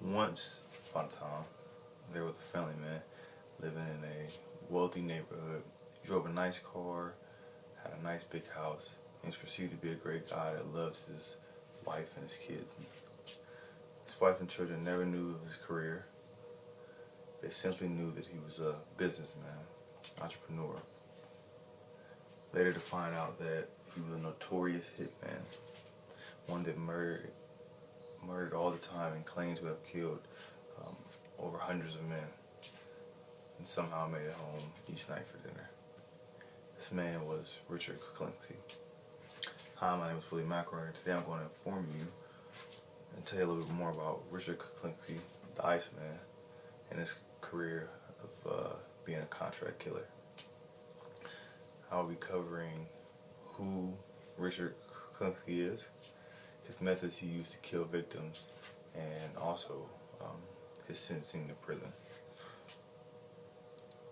Once upon a time, there was a family man living in a wealthy neighborhood. He drove a nice car, had a nice big house, and was perceived to be a great guy that loves his wife and his kids. His wife and children never knew of his career. They simply knew that he was a businessman, entrepreneur. Later to find out that he was a notorious hitman, one that murdered all the time and claimed to have killed over hundreds of men, and somehow made it home each night for dinner. This man was Richard Kuklinski. Hi, my name is Willie McElroy, and today I'm going to inform you and tell you a little bit more about Richard Kuklinski, the Iceman, and his career of being a contract killer. I'll be covering who Richard Kuklinski is, his methods he used to kill victims, and also his sentencing to prison.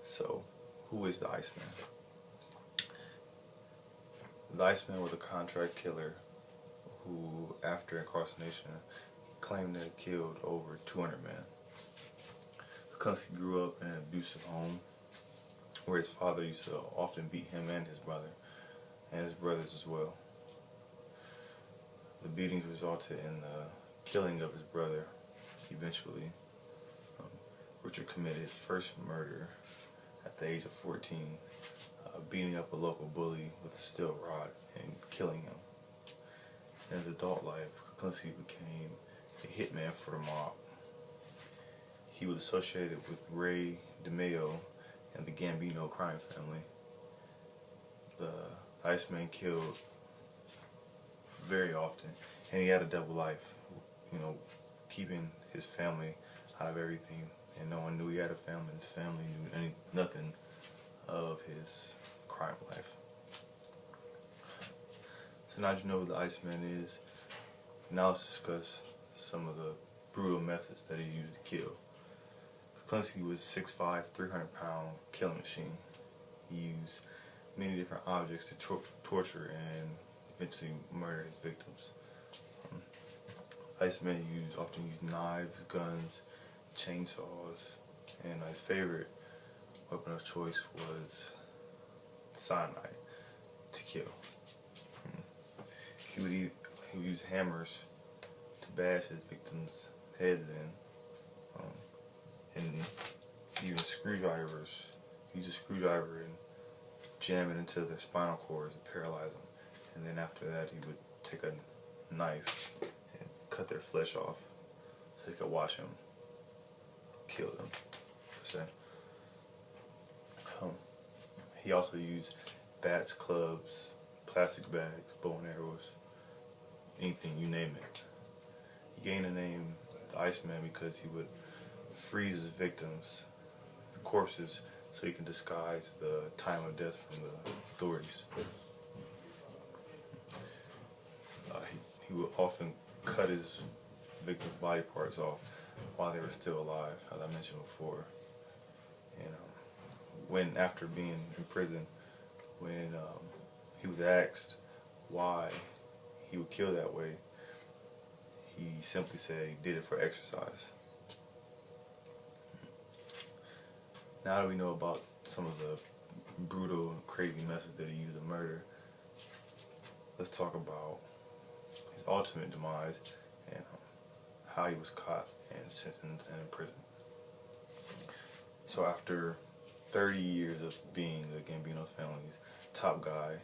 So, who is the Iceman? The Iceman was a contract killer who, after incarceration, claimed to have killed over 200 men. Kuklinski grew up in an abusive home where his father used to often beat him and his brother, and his brothers as well. The beatings resulted in the killing of his brother eventually. Richard committed his first murder at the age of 14, beating up a local bully with a steel rod and killing him. In his adult life, Kuklinski became a hitman for the mob. He was associated with Ray DeMeo and the Gambino crime family. The Iceman killed very often, and he had a double life, keeping his family out of everything, and no one knew he had a family. His family knew nothing of his crime life. So now that you know who the Iceman is, now let's discuss some of the brutal methods that he used to kill. Kuklinski was 6'5", 300-pound killing machine. He used many different objects to torture and eventually murder his victims. Iceman often used knives, guns, chainsaws, and his favorite weapon of choice was cyanide to kill. He would use hammers to bash his victims' heads in, and even screwdrivers. He used a screwdriver and jam it into their spinal cords and paralyze them. And then after that, he would take a knife and cut their flesh off so he could watch him kill them, per se. He also used bats, clubs, plastic bags, bow and arrows, anything, you name it. He gained the name the Iceman because he would freeze his victims' corpses so he can disguise the time of death from the authorities. He would often cut his victims' body parts off while they were still alive, as I mentioned before. And when, after being in prison, when he was asked why he would kill that way, he simply said he did it for exercise. Now that we know about some of the brutal and crazy methods that he used to murder, let's talk about his ultimate demise and how he was caught and sentenced and imprisoned. So after 30 years of being the Gambino family's top guy,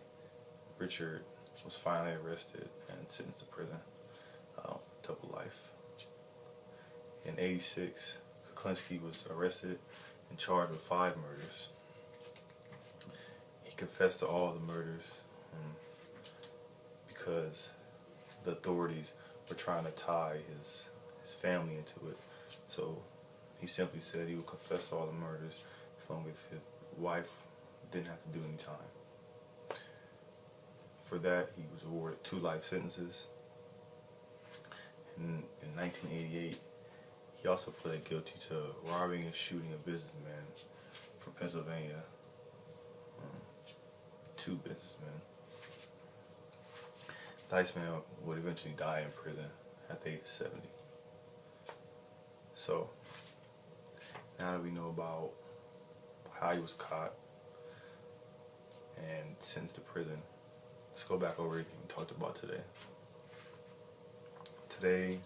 Richard was finally arrested and sentenced to prison, double life. In '86, Kuklinski was arrested and charged with 5 murders. He confessed to all the murders because the authorities were trying to tie his family into it. So he simply said he would confess to all the murders as long as his wife didn't have to do any time. For that, he was awarded 2 life sentences. In 1988, he also pled guilty to robbing and shooting a businessman from Pennsylvania. 2 businessmen. The Iceman would eventually die in prison at the age of 70. So now that we know about how he was caught and sentenced to prison, let's go back over everything we talked about today. Today,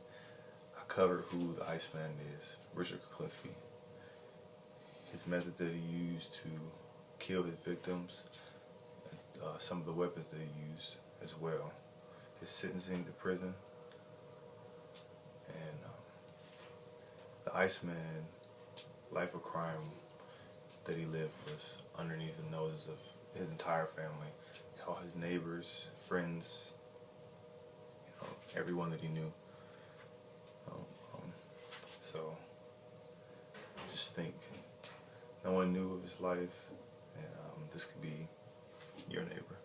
I covered who the Iceman is, Richard Kuklinski. His method that he used to kill his victims, and some of the weapons that he used as well. His sentencing to prison, and the Iceman life of crime that he lived was underneath the noses of his entire family, all his neighbors, friends, everyone that he knew. So just think, no one knew of his life, and this could be your neighbor.